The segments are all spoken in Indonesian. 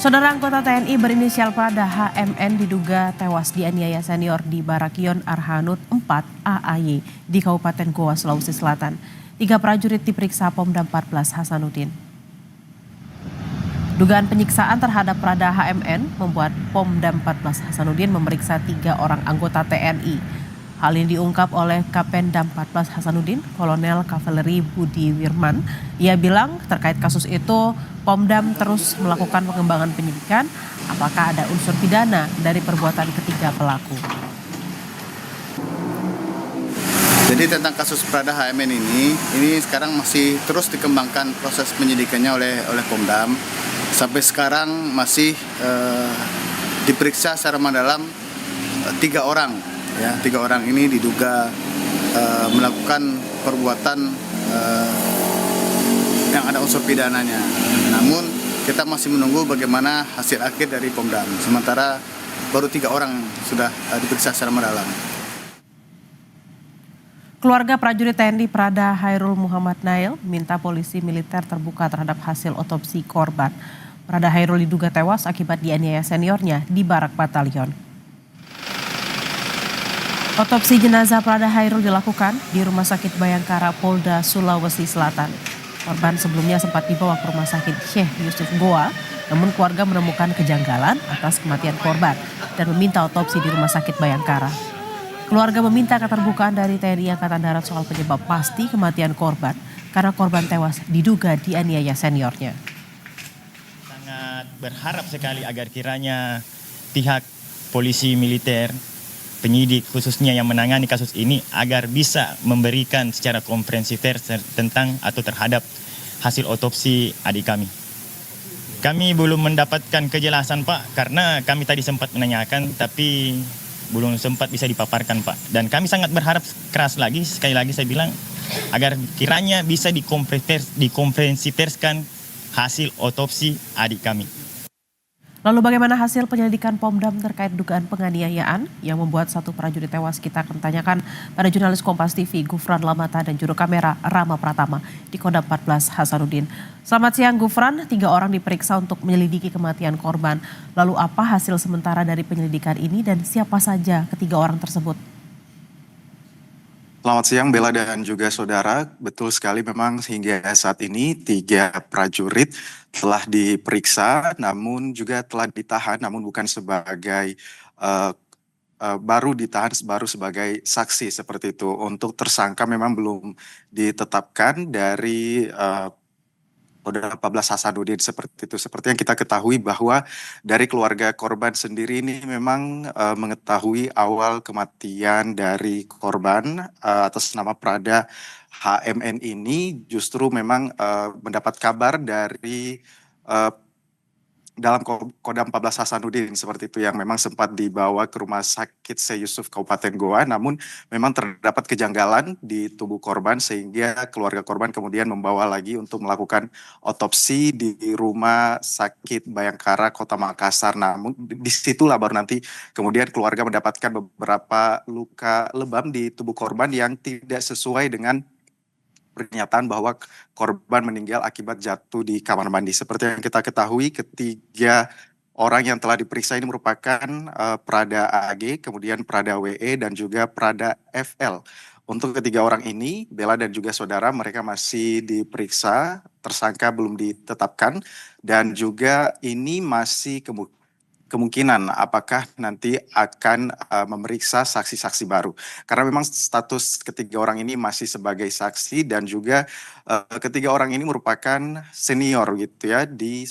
Saudara anggota TNI berinisial Prada HMN diduga tewas dianiaya senior di Barakion Arhanud 4 AAY di Kabupaten Goa, Sulawesi Selatan. 3 prajurit diperiksa Pomdam 14 Hasanuddin. Dugaan penyiksaan terhadap Prada HMN membuat Pomdam 14 Hasanuddin memeriksa 3 orang anggota TNI. Hal ini diungkap oleh Kapendam 14 Hasanuddin, Kolonel Kavaleri Budi Wirman. Ia bilang terkait kasus itu, Pomdam terus melakukan pengembangan penyidikan apakah ada unsur pidana dari perbuatan ketiga pelaku. Jadi tentang kasus Prada HMN ini sekarang masih terus dikembangkan proses penyidikannya oleh Pomdam. Sampai sekarang masih diperiksa secara mendalam 3 orang. Ya, 3 orang ini diduga melakukan perbuatan yang ada unsur pidananya. Namun kita masih menunggu bagaimana hasil akhir dari Pomdam. Sementara baru 3 orang sudah diperiksa secara mendalam. Keluarga prajurit TNI Prada Hairul Muhammad Nail minta polisi militer terbuka terhadap hasil otopsi korban. Prada Hairul diduga tewas akibat dianiaya seniornya di Barak Batalion. Otopsi jenazah Prada Hairul dilakukan di Rumah Sakit Bayangkara Polda Sulawesi Selatan. Korban sebelumnya sempat dibawa ke Rumah Sakit Syekh Yusuf Goa, namun keluarga menemukan kejanggalan atas kematian korban dan meminta otopsi di Rumah Sakit Bayangkara. Keluarga meminta keterbukaan dari TNI Angkatan Darat soal penyebab pasti kematian korban karena korban tewas diduga dianiaya seniornya. Sangat berharap sekali agar kiranya pihak polisi militer, penyidik khususnya yang menangani kasus ini agar bisa memberikan secara komprehensif tentang atau terhadap hasil otopsi adik kami. Kami belum mendapatkan kejelasan Pak karena kami tadi sempat menanyakan tapi belum sempat bisa dipaparkan Pak. Dan kami sangat berharap keras lagi, sekali lagi saya bilang agar kiranya bisa dikomprehensifkan hasil otopsi adik kami. Lalu bagaimana hasil penyelidikan Pomdam terkait dugaan penganiayaan yang membuat 1 prajurit tewas? Kita akan tanyakan pada jurnalis Kompas TV Gufran Lamata dan juru kamera Rama Pratama di Kodam 14 Hasanuddin. Selamat siang Gufran, 3 orang diperiksa untuk menyelidiki kematian korban. Lalu apa hasil sementara dari penyelidikan ini dan siapa saja ketiga orang tersebut? Selamat siang Bella dan juga saudara, betul sekali memang hingga saat ini 3 prajurit telah diperiksa namun juga telah ditahan namun bukan sebagai baru sebagai saksi seperti itu. Untuk tersangka memang belum ditetapkan dari Kodam 14 Hasanuddin seperti itu. Seperti yang kita ketahui bahwa dari keluarga korban sendiri ini memang mengetahui awal kematian dari korban atas nama Prada HMN ini justru memang mendapat kabar dari dalam Kodam 14 Hasanuddin seperti itu yang memang sempat dibawa ke Rumah Sakit Syekh Yusuf Kabupaten Goa, namun memang terdapat kejanggalan di tubuh korban sehingga keluarga korban kemudian membawa lagi untuk melakukan otopsi di Rumah Sakit Bayangkara Kota Makassar. Namun disitulah baru nanti kemudian keluarga mendapatkan beberapa luka lebam di tubuh korban yang tidak sesuai dengan pernyataan bahwa korban meninggal akibat jatuh di kamar mandi. Seperti yang kita ketahui, ketiga orang yang telah diperiksa ini merupakan Prada AG, kemudian Prada WE, dan juga Prada FL. Untuk ketiga orang ini, Bella dan juga saudara, mereka masih diperiksa, tersangka belum ditetapkan, dan juga ini masih kemungkinan apakah nanti akan memeriksa saksi-saksi baru. Karena memang status ketiga orang ini masih sebagai saksi dan juga ketiga orang ini merupakan senior gitu ya di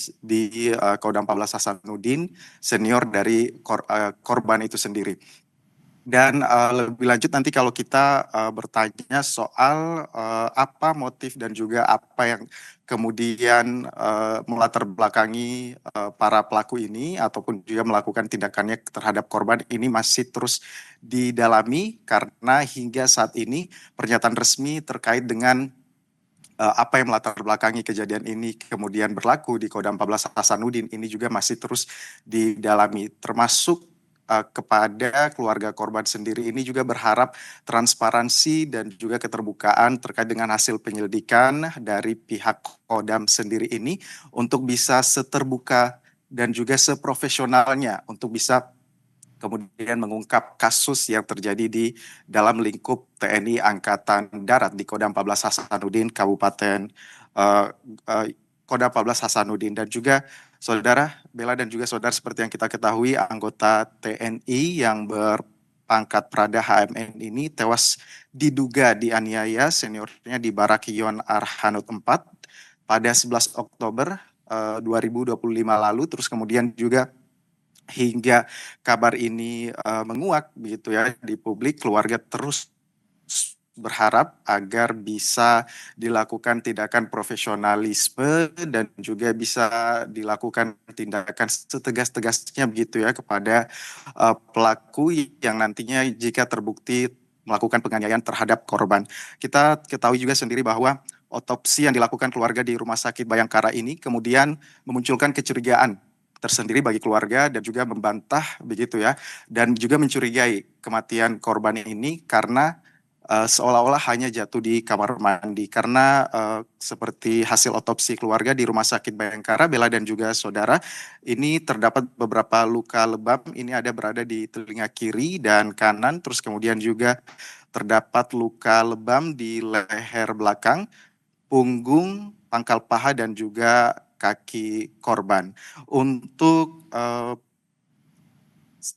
Kodam 14 Hasanuddin, senior dari korban itu sendiri. Dan lebih lanjut nanti kalau kita bertanya soal apa motif dan juga apa yang kemudian melatar belakangi para pelaku ini ataupun juga melakukan tindakannya terhadap korban ini masih terus didalami karena hingga saat ini pernyataan resmi terkait dengan apa yang melatar belakangi kejadian ini kemudian berlaku di Kodam 14 Hasanuddin ini juga masih terus didalami, termasuk kepada keluarga korban sendiri ini juga berharap transparansi dan juga keterbukaan terkait dengan hasil penyelidikan dari pihak Kodam sendiri ini untuk bisa seterbuka dan juga seprofesionalnya untuk bisa kemudian mengungkap kasus yang terjadi di dalam lingkup TNI Angkatan Darat di Kodam 14 Hasanuddin Kabupaten eh, eh, Kodam 14 Hasanuddin, dan juga saudara Bella dan juga saudara, seperti yang kita ketahui anggota TNI yang berpangkat Prada HMN ini tewas diduga dianiaya seniornya di Barakion Arhanud 4 pada 11 Oktober 2025 lalu. Terus kemudian juga hingga kabar ini menguak begitu ya di publik, keluarga terus berharap agar bisa dilakukan tindakan profesionalisme dan juga bisa dilakukan tindakan setegas-tegasnya begitu ya kepada pelaku yang nantinya jika terbukti melakukan penganiayaan terhadap korban. Kita ketahui juga sendiri bahwa otopsi yang dilakukan keluarga di Rumah Sakit Bayangkara ini kemudian memunculkan kecurigaan tersendiri bagi keluarga dan juga membantah begitu ya, dan juga mencurigai kematian korban ini karena seolah-olah hanya jatuh di kamar mandi, karena seperti hasil otopsi keluarga di Rumah Sakit Bayangkara, Bella dan juga saudara, ini terdapat beberapa luka lebam, ini ada berada di telinga kiri dan kanan, terus kemudian juga terdapat luka lebam di leher belakang, punggung, pangkal paha, dan juga kaki korban. Untuk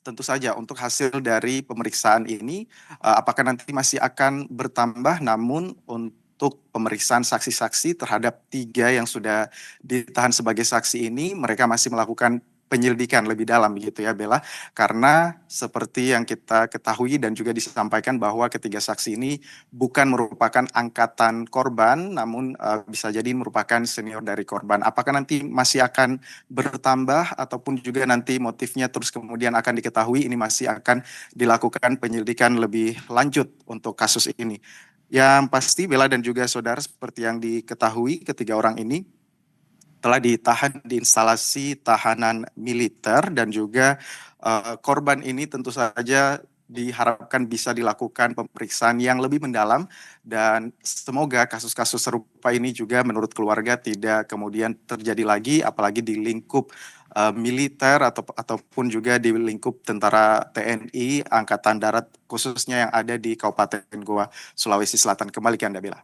tentu saja untuk hasil dari pemeriksaan ini apakah nanti masih akan bertambah, namun untuk pemeriksaan saksi-saksi terhadap 3 yang sudah ditahan sebagai saksi ini, mereka masih melakukan penyelidikan lebih dalam begitu ya Bella, karena seperti yang kita ketahui dan juga disampaikan bahwa ketiga saksi ini bukan merupakan angkatan korban, namun bisa jadi merupakan senior dari korban. Apakah nanti masih akan bertambah ataupun juga nanti motifnya terus kemudian akan diketahui, ini masih akan dilakukan penyelidikan lebih lanjut untuk kasus ini. Yang pasti Bella dan juga saudara, seperti yang diketahui, ketiga orang ini telah ditahan di instalasi tahanan militer, dan juga korban ini tentu saja diharapkan bisa dilakukan pemeriksaan yang lebih mendalam, dan semoga kasus-kasus serupa ini juga menurut keluarga tidak kemudian terjadi lagi, apalagi di lingkup militer ataupun juga di lingkup tentara TNI Angkatan Darat khususnya yang ada di Kabupaten Goa, Sulawesi Selatan. Kembali ke Anda, Bella.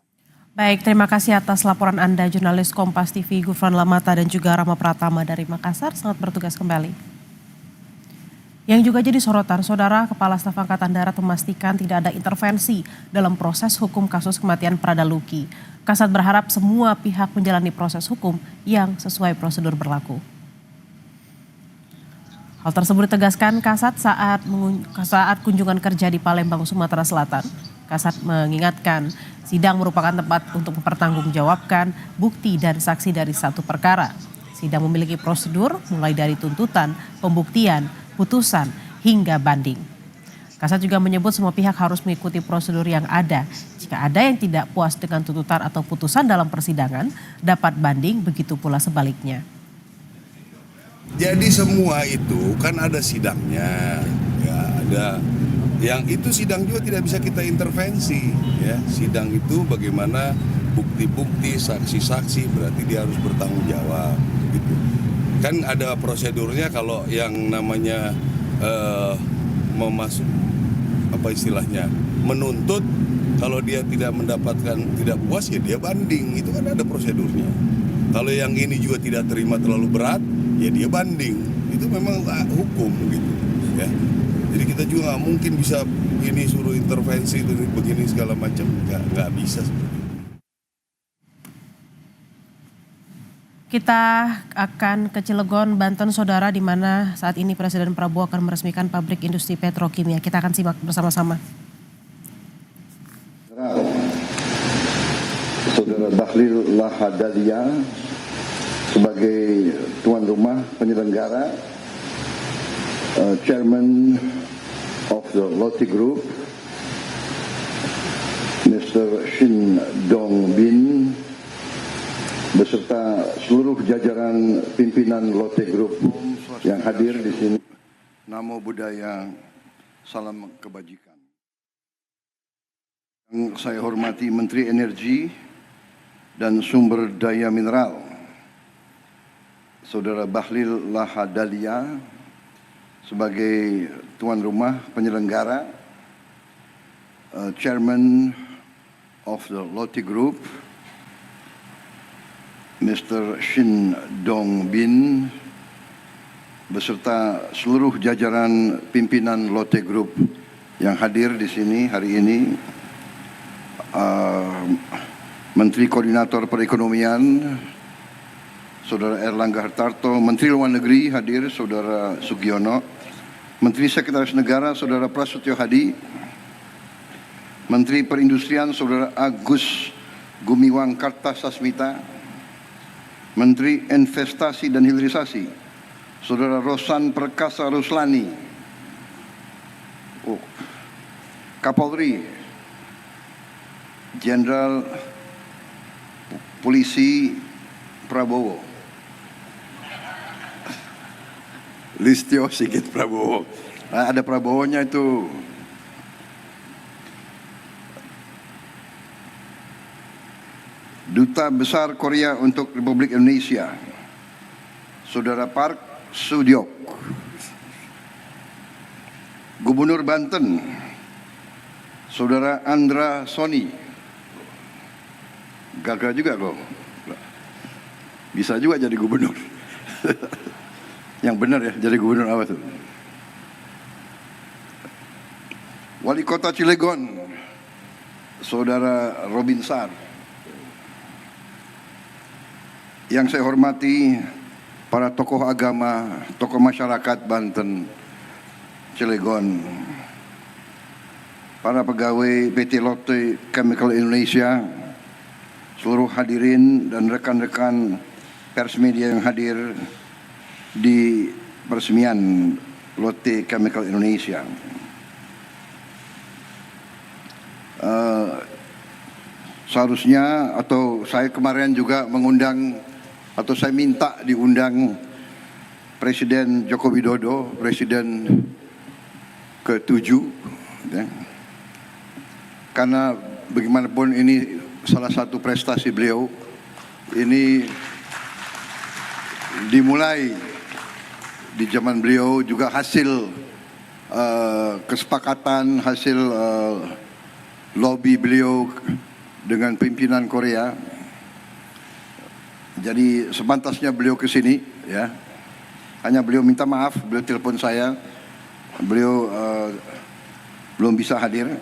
Baik, terima kasih atas laporan Anda, jurnalis Kompas TV Gufran Lamata dan juga Rama Pratama dari Makassar. Selamat bertugas kembali. Yang juga jadi sorotan, Saudara Kepala Staf Angkatan Darat memastikan tidak ada intervensi dalam proses hukum kasus kematian Prada Luki. Kasat berharap semua pihak menjalani proses hukum yang sesuai prosedur berlaku. Hal tersebut ditegaskan Kasat saat kunjungan kerja di Palembang, Sumatera Selatan. Kasat mengingatkan sidang merupakan tempat untuk mempertanggungjawabkan bukti dan saksi dari satu perkara. Sidang memiliki prosedur mulai dari tuntutan, pembuktian, putusan, hingga banding. Kasat juga menyebut semua pihak harus mengikuti prosedur yang ada. Jika ada yang tidak puas dengan tuntutan atau putusan dalam persidangan, dapat banding, begitu pula sebaliknya. Jadi semua itu kan ada sidangnya, ya ada. Yang itu sidang juga tidak bisa kita intervensi, ya. Sidang itu bagaimana bukti-bukti, saksi-saksi, berarti dia harus bertanggung jawab, gitu. Kan ada prosedurnya kalau yang namanya menuntut, kalau dia tidak mendapatkan, tidak puas ya dia banding, itu kan ada prosedurnya. Kalau yang ini juga tidak terima terlalu berat, ya dia banding, itu memang hukum gitu, ya. Jadi kita juga nggak mungkin bisa ini suruh intervensi itu begini segala macam, nggak bisa seperti itu. Kita akan ke Cilegon, Banten, Saudara, di mana saat ini Presiden Prabowo akan meresmikan pabrik industri petrokimia. Kita akan simak bersama-sama. Saudara Bahlil Lahadalia sebagai tuan rumah penyelenggara, Chairman of the Lotte Group, Mr. Shin Dong-bin, beserta seluruh jajaran pimpinan Lotte Group yang hadir di sini. Namo Buddhaya, salam kebajikan. Yang saya hormati Menteri Energi dan Sumber Daya Mineral, Saudara Bahlil Lahadalia sebagai tuan rumah penyelenggara, Chairman of the Lotte Group, Mr. Shin Dong Bin, beserta seluruh jajaran pimpinan Lotte Group yang hadir di sini hari ini, Menteri Koordinator Perekonomian, Saudara Erlangga Hartarto, Menteri Luar Negeri hadir, Saudara Sugiono, Menteri Sekretaris Negara, Saudara Prasetyo Hadi, Menteri Perindustrian, Saudara Agus Gumiwang Kartasasmita, Menteri Investasi dan Hilirisasi, Saudara Rosan Perkasa Ruslani, Kapolri, Jenderal Polisi Prabowo, Listio Sigit Prabowo. Ada Prabowo-nya itu. Duta Besar Korea untuk Republik Indonesia, Saudara Park Sudyok. Gubernur Banten, Saudara Andra Soni. Gagal juga kok. Bisa juga jadi gubernur. Yang benar ya, jadi gubernur apa tuh? Wali Kota Cilegon, Saudara Robin Sar. Yang saya hormati para tokoh agama, tokoh masyarakat Banten, Cilegon, para pegawai PT Lotte Chemical Indonesia, seluruh hadirin dan rekan-rekan pers media yang hadir di peresmian Lotte Chemical Indonesia. Seharusnya atau saya kemarin juga mengundang atau saya minta diundang Presiden Joko Widodo, Presiden ke-7, ya. Karena bagaimanapun ini salah satu prestasi beliau, ini dimulai di zaman beliau, juga hasil kesepakatan, hasil lobby beliau dengan pimpinan Korea. Jadi sepantasnya beliau ke sini, ya. Hanya beliau minta maaf, beliau telepon saya, beliau belum bisa hadir,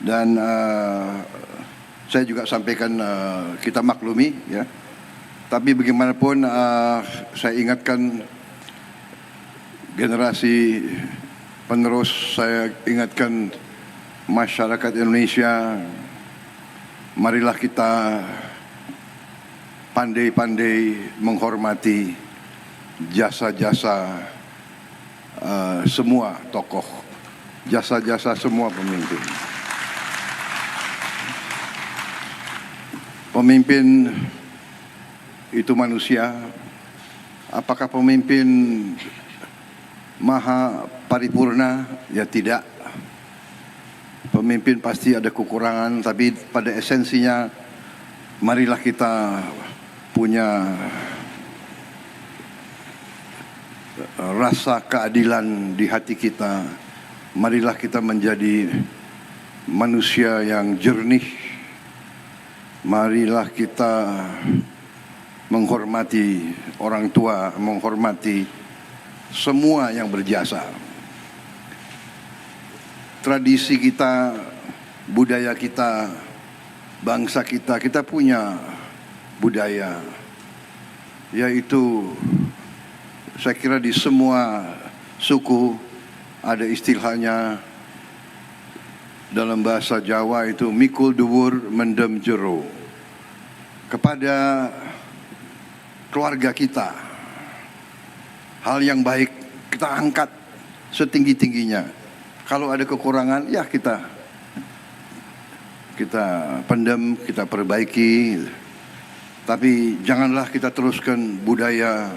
dan saya juga sampaikan kita maklumi, ya. Tapi bagaimanapun saya ingatkan generasi penerus, saya ingatkan masyarakat Indonesia, marilah kita pandai-pandai menghormati jasa-jasa semua tokoh, jasa-jasa semua pemimpin. Pemimpin itu manusia. Apakah pemimpin maha paripurna? Ya tidak. Pemimpin pasti ada kekurangan, tapi pada esensinya marilah kita punya rasa keadilan di hati kita. Marilah kita menjadi manusia yang jernih. Marilah kita menghormati orang tua, menghormati semua yang berjasa. Tradisi kita, budaya kita, bangsa kita, kita punya budaya, yaitu saya kira di semua suku ada istilahnya, dalam bahasa Jawa itu mikul dhuwur mendem jero. Kepada keluarga kita, hal yang baik kita angkat setinggi-tingginya. Kalau ada kekurangan, ya kita pendam, kita perbaiki. Tapi janganlah kita teruskan budaya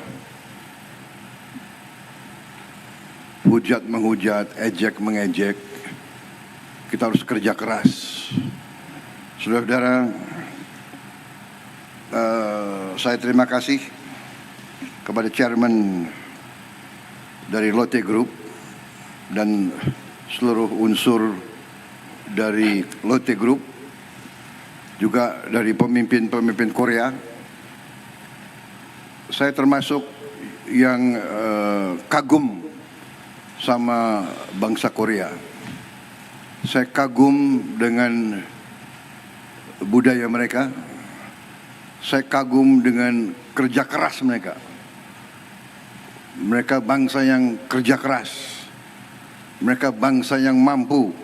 hujat menghujat, ejek mengejek. Kita harus kerja keras. Saudara-saudara, saya terima kasih kepada chairman dari Lotte Group dan seluruh unsur dari Lotte Group, juga dari pemimpin-pemimpin Korea. Saya termasuk yang kagum sama bangsa Korea. Saya kagum dengan budaya mereka. Saya kagum dengan kerja keras mereka. Mereka bangsa yang kerja keras. Mereka bangsa yang mampu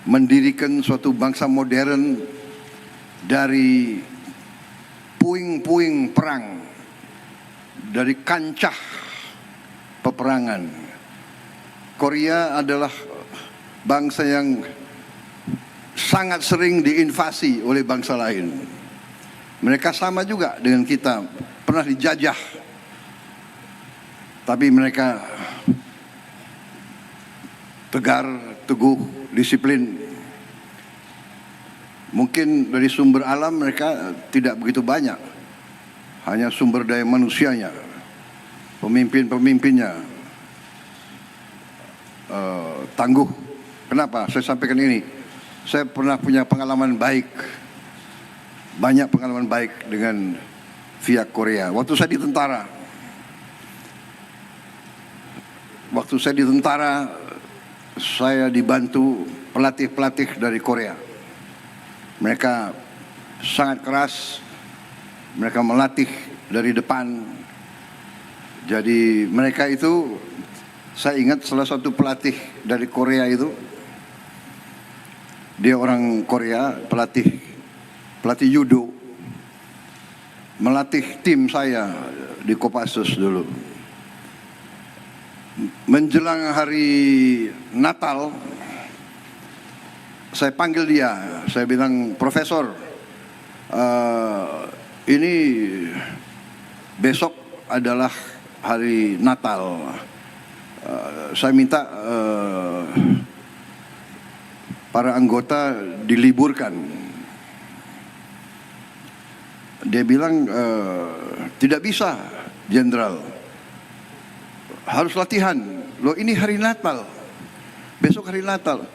mendirikan suatu bangsa modern dari puing-puing perang, dari kancah peperangan. Korea adalah bangsa yang sangat sering diinvasi oleh bangsa lain. Mereka sama juga dengan kita, pernah dijajah. Tapi mereka tegar, teguh, disiplin. Mungkin dari sumber alam mereka tidak begitu banyak. Hanya sumber daya manusianya, pemimpin-pemimpinnya tangguh. Kenapa saya sampaikan ini? Saya pernah punya pengalaman baik, banyak pengalaman baik dengan pihak Korea. Waktu saya di tentara, saya dibantu pelatih-pelatih dari Korea. Mereka sangat keras, mereka melatih dari depan. Jadi mereka itu, saya ingat salah satu pelatih dari Korea itu, dia orang Korea, pelatih judo, melatih tim saya di Kopassus dulu. Menjelang hari Natal, saya panggil dia, saya bilang, "Profesor, ini besok adalah hari Natal. Saya minta para anggota diliburkan." Dia bilang, "Tidak bisa, Jenderal. Harus latihan. Loh, ini hari Natal. Besok hari Natal."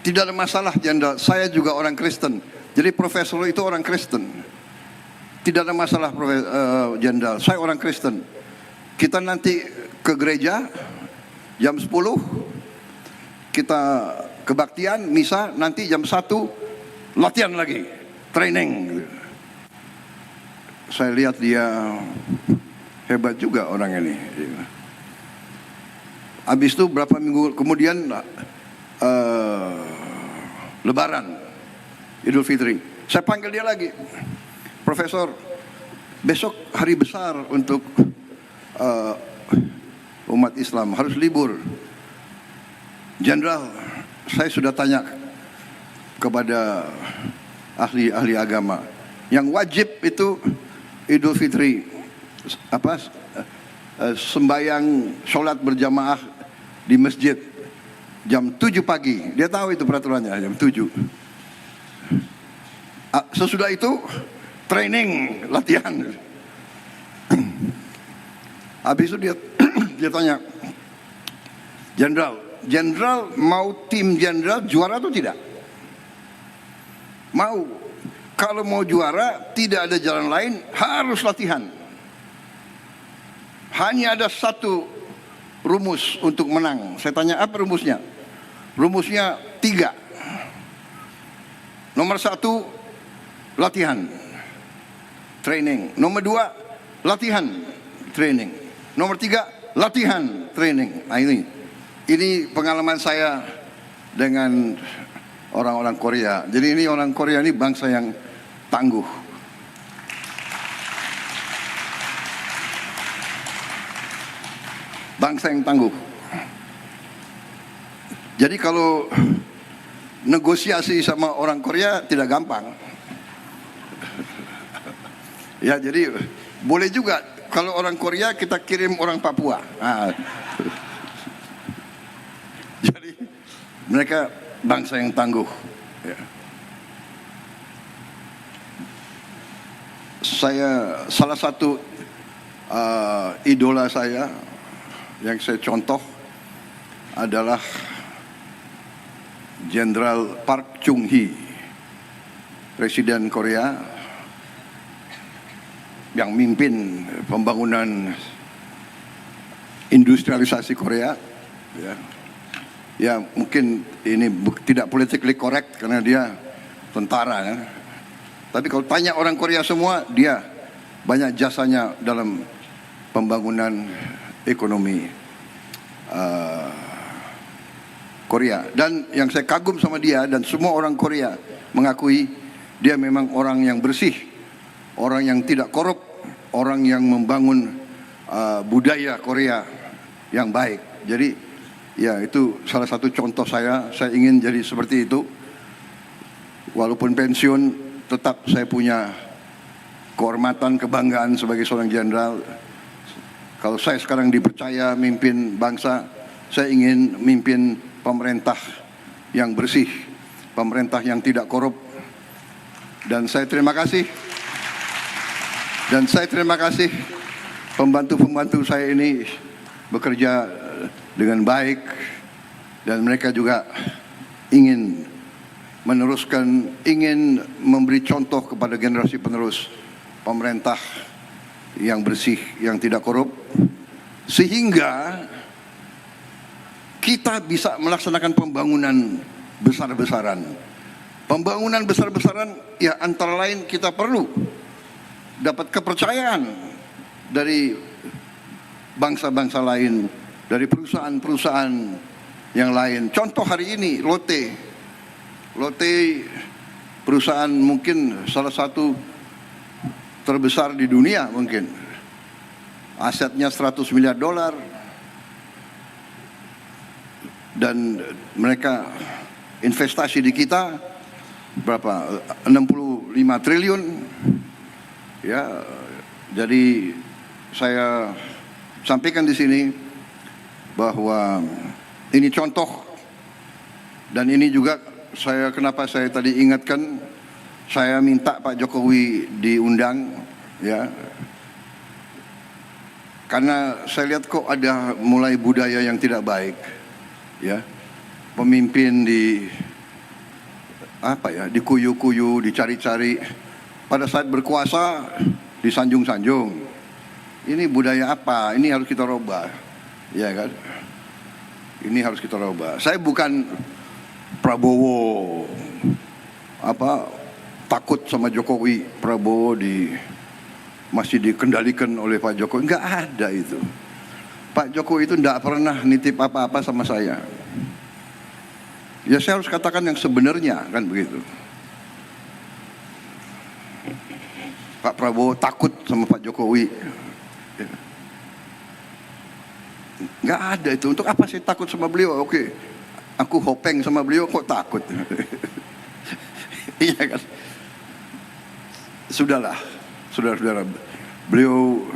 "Tidak ada masalah, Jenderal. Saya juga orang Kristen." Jadi profesor itu orang Kristen. "Tidak ada masalah, Jenderal. Saya orang Kristen. Kita nanti ke gereja jam 10. Kita kebaktian, misa, nanti jam 1 latihan lagi, training." Saya lihat dia hebat juga orang ini. Habis itu berapa minggu kemudian Lebaran, Idul Fitri, saya panggil dia lagi, "Profesor, besok hari besar untuk umat Islam, harus libur." "Jenderal, saya sudah tanya kepada ahli agama, yang wajib itu Idul Fitri, sembahyang sholat berjamaah di masjid jam 7 pagi. Dia tahu itu peraturannya, jam 7. Sesudah itu training, latihan. Habis itu dia tanya, Jenderal mau tim Jenderal juara atau tidak?" "Mau. Kalau mau juara tidak ada jalan lain, harus latihan. Hanya ada satu rumus untuk menang." Saya tanya, "Apa rumusnya?" "Rumusnya 3. Nomor 1, latihan, training. Nomor 2, latihan, training. Nomor 3, latihan, training." Nah, ini pengalaman saya dengan orang-orang Korea. Jadi ini orang Korea ini bangsa yang tangguh. Bangsa yang tangguh. Jadi kalau negosiasi sama orang Korea tidak gampang. Ya, jadi boleh juga kalau orang Korea kita kirim orang Papua. Nah, jadi mereka bangsa yang tangguh. Ya. salah satu idola saya yang saya contoh adalah Jenderal Park Chung-hee, Presiden Korea yang mimpin pembangunan industrialisasi Korea. Ya mungkin ini tidak politically correct karena dia tentara ya. Tapi kalau tanya orang Korea semua, dia banyak jasanya dalam pembangunan ekonomi Korea. Dan yang saya kagum sama dia dan semua orang Korea mengakui dia memang orang yang bersih, orang yang tidak korup, orang yang membangun budaya Korea yang baik. Jadi ya itu salah satu contoh saya ingin jadi seperti itu. Walaupun pensiun, tetap saya punya kehormatan, kebanggaan sebagai seorang jenderal. Kalau saya sekarang dipercaya mimpin bangsa, saya ingin mimpin pemerintah yang bersih, pemerintah yang tidak korup. Dan saya terima kasih. Pembantu-pembantu saya ini bekerja dengan baik dan mereka juga ingin meneruskan, ingin memberi contoh kepada generasi penerus pemerintah yang bersih, yang tidak korup, sehingga kita bisa melaksanakan pembangunan besar-besaran. Pembangunan besar-besaran ya antara lain kita perlu dapat kepercayaan dari bangsa-bangsa lain, dari perusahaan-perusahaan yang lain. Contoh hari ini Lotte perusahaan mungkin salah satu terbesar di dunia mungkin. Asetnya $100 miliar. Dan mereka investasi di kita berapa? 65 triliun. Ya, jadi saya sampaikan di sini bahwa ini contoh dan ini juga kenapa saya tadi ingatkan, saya minta Pak Jokowi diundang ya. Karena saya lihat kok ada mulai budaya yang tidak baik. Ya. Pemimpin dikuyu-kuyu, dicari-cari. Pada saat berkuasa disanjung-sanjung. Ini budaya apa? Ini harus kita rubah. Ya kan? Ini harus kita rubah. Saya bukan Prabowo takut sama Jokowi. Prabowo masih dikendalikan oleh Pak Jokowi. Enggak ada itu. Pak Jokowi itu enggak pernah nitip apa-apa sama saya. Ya saya harus katakan yang sebenarnya kan begitu. Pak Prabowo takut sama Pak Jokowi. Enggak ada itu. Untuk apa saya takut sama beliau? Oke. Aku hopeng sama beliau kok takut. Iya kan? Sudahlah, saudara-saudara. Beliau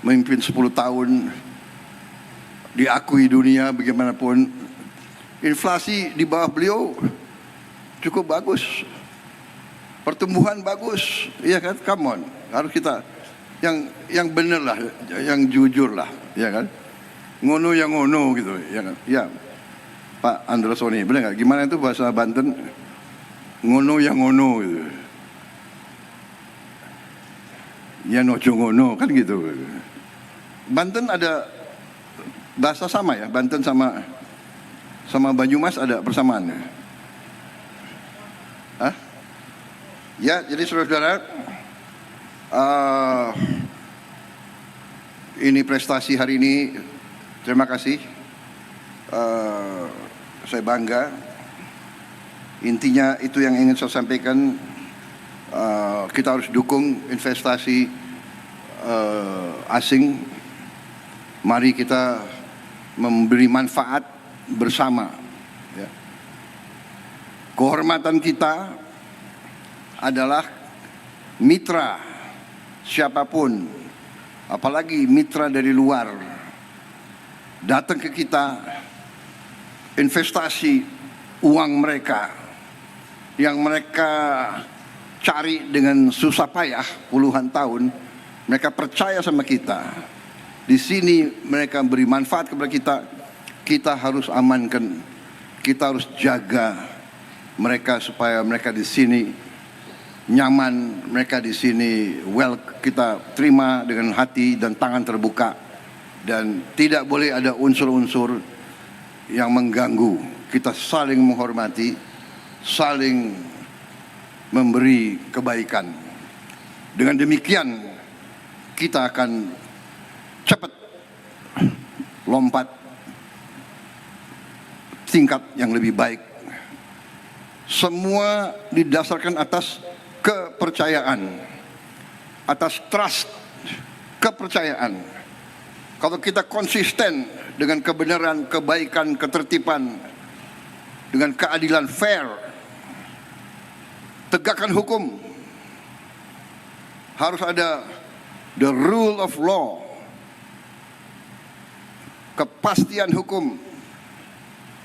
memimpin 10 tahun, diakui dunia bagaimanapun. Inflasi di bawah beliau cukup bagus. Pertumbuhan bagus. Iya kan? Come on. Harus kita yang benar lah, yang jujur lah, ya kan? Ngono yang ngono gitu, ya kan? Ya. Pak Androsoni, benar nggak? Gimana itu bahasa Banten? Ngono yang ngono gitu. Ya nojo ngono kan gitu. Banten ada bahasa sama ya, Banten sama Banyumas ada persamaan. Hah? Ya, jadi saudara-saudara, ini prestasi hari ini. Terima kasih. Saya bangga. Intinya itu yang ingin saya sampaikan. Kita harus dukung investasi asing. Mari kita memberi manfaat bersama. Ya. Kehormatan kita adalah mitra siapapun, apalagi mitra dari luar, datang ke kita, investasi uang mereka yang mereka cari dengan susah payah puluhan tahun, mereka percaya sama kita. Di sini mereka beri manfaat kepada kita. Kita harus amankan, kita harus jaga mereka supaya mereka di sini nyaman, mereka di sini kita terima dengan hati dan tangan terbuka, dan tidak boleh ada unsur-unsur yang mengganggu. Kita saling menghormati, saling memberi kebaikan. Dengan demikian kita akan cepat lompat tingkat yang lebih baik. Semua didasarkan atas kepercayaan, atas trust, kepercayaan. Kalau kita konsisten dengan kebenaran, kebaikan, ketertiban, dengan keadilan fair, tegakkan hukum, harus ada the rule of law, kepastian hukum.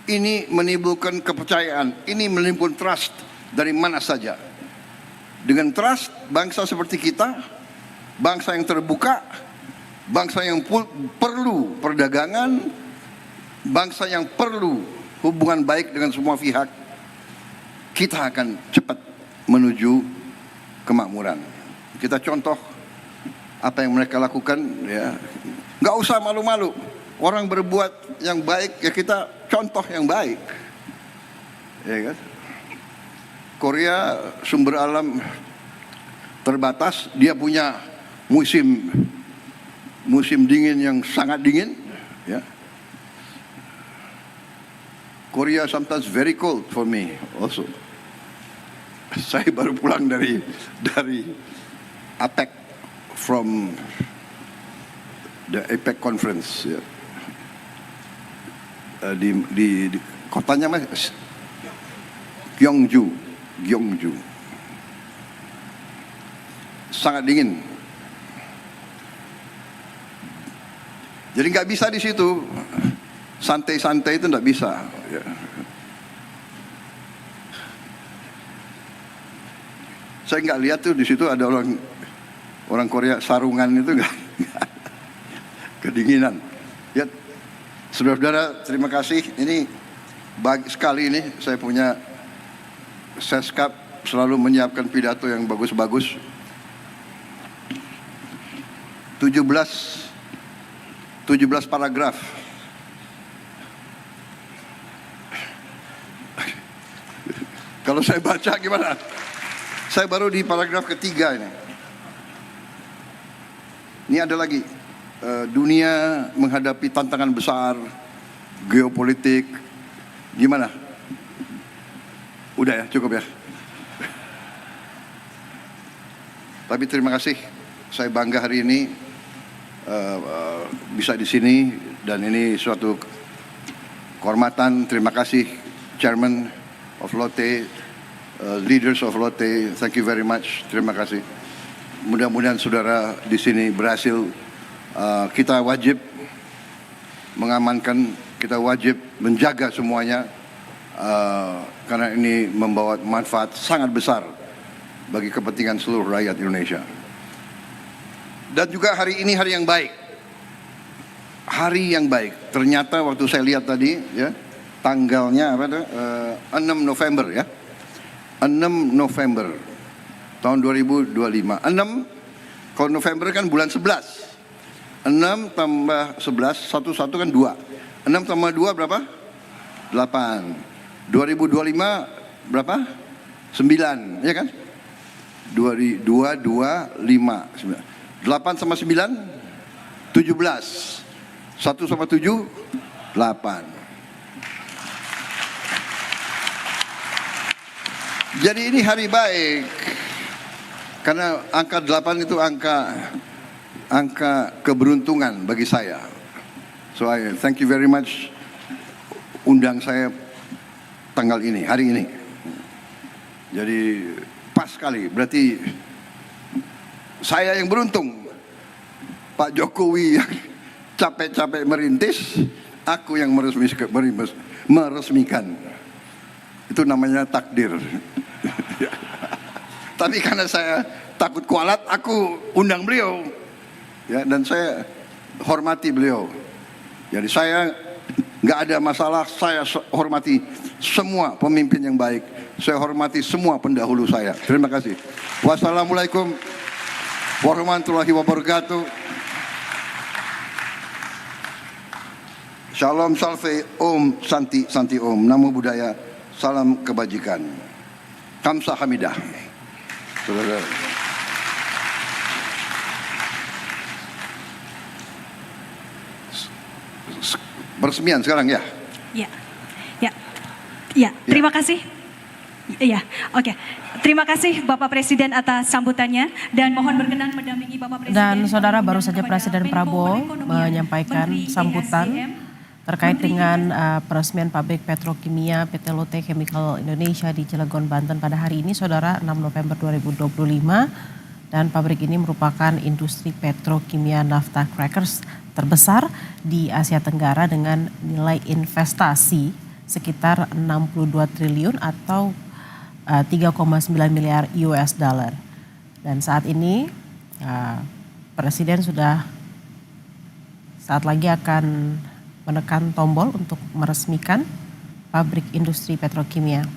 Ini menimbulkan kepercayaan, ini menimbulkan trust dari mana saja. Dengan trust, bangsa seperti kita, bangsa yang terbuka, bangsa yang perlu perdagangan, bangsa yang perlu hubungan baik dengan semua pihak, kita akan cepat menuju kemakmuran. Kita contoh apa yang mereka lakukan, ya. Nggak usah malu-malu. Orang berbuat yang baik, ya kita contoh yang baik, ya kan? Korea sumber alam terbatas, dia punya musim dingin yang sangat dingin, ya. Korea sometimes very cold for me also. Saya baru pulang dari APEC, from the APEC conference, ya. Di kotanya mas Gyeongju, sangat dingin. Jadi nggak bisa di situ santai-santai, itu nggak bisa, ya. Saya nggak lihat tuh di situ ada orang Korea sarungan, itu nggak kedinginan. Ya, saudara-saudara, terima kasih. Ini baik sekali, ini saya punya Seskap selalu menyiapkan pidato yang bagus-bagus. 17 paragraf. Kalau saya baca gimana? Saya baru di paragraf ketiga ini. Ini ada lagi. Dunia menghadapi tantangan besar, geopolitik. Gimana? Udah ya, cukup ya. Tapi terima kasih. Saya bangga hari ini bisa di sini, dan ini suatu kehormatan. Terima kasih Chairman of Lotte, leaders of Lotte, thank you very much. Terima kasih. Mudah-mudahan saudara di sini berhasil. Kita wajib mengamankan, kita wajib menjaga semuanya, karena ini membawa manfaat sangat besar bagi kepentingan seluruh rakyat Indonesia. Dan juga hari ini hari yang baik. Hari yang baik. Ternyata waktu saya lihat tadi, ya, tanggalnya apa tuh? 6 November, ya. 6 November tahun 2025. 6, kalau November kan bulan 11. 6 tambah 11, 1 kan 2. 6 tambah 2 berapa? 8. 2025 berapa? 9, ya kan? 2, 5, 9. 8 sama 9, 17. 1 sama 7, 8. Jadi ini hari baik. Karena angka 8 itu angka keberuntungan bagi saya. So I thank you very much undang saya tanggal ini, hari ini. Jadi pas sekali, berarti saya yang beruntung. Pak Jokowi yang capek-capek merintis, aku yang meresmikan. Itu namanya takdir. Tapi karena saya takut kualat, aku undang beliau. Ya, dan saya hormati beliau. Jadi saya nggak ada masalah, saya hormati semua pemimpin yang baik. Saya hormati semua pendahulu saya. Terima kasih. Wassalamualaikum warahmatullahi wabarakatuh. Shalom salve om santi santi om. Namo Buddhaya. Salam kebajikan. Kamsa hamidah. Saudara. Peresmian sekarang ya. Ya, ya, ya. Terima kasih. Iya, oke. Terima kasih Bapak Presiden atas sambutannya dan mohon berkenan mendampingi Bapak Presiden. Dan saudara, baru saja kepada Presiden Menko Prabowo Perekonomian, menyampaikan Menteri sambutan ESDM, terkait Menteri dengan peresmian pabrik petrokimia PT Lotte Chemical Indonesia di Cilegon, Banten pada hari ini, saudara, 6 November 2025. Dan pabrik ini merupakan industri petrokimia nafta crackers terbesar di Asia Tenggara dengan nilai investasi sekitar 62 triliun atau 3,9 miliar US dollar. Dan saat ini Presiden sudah saat lagi akan menekan tombol untuk meresmikan pabrik industri petrokimia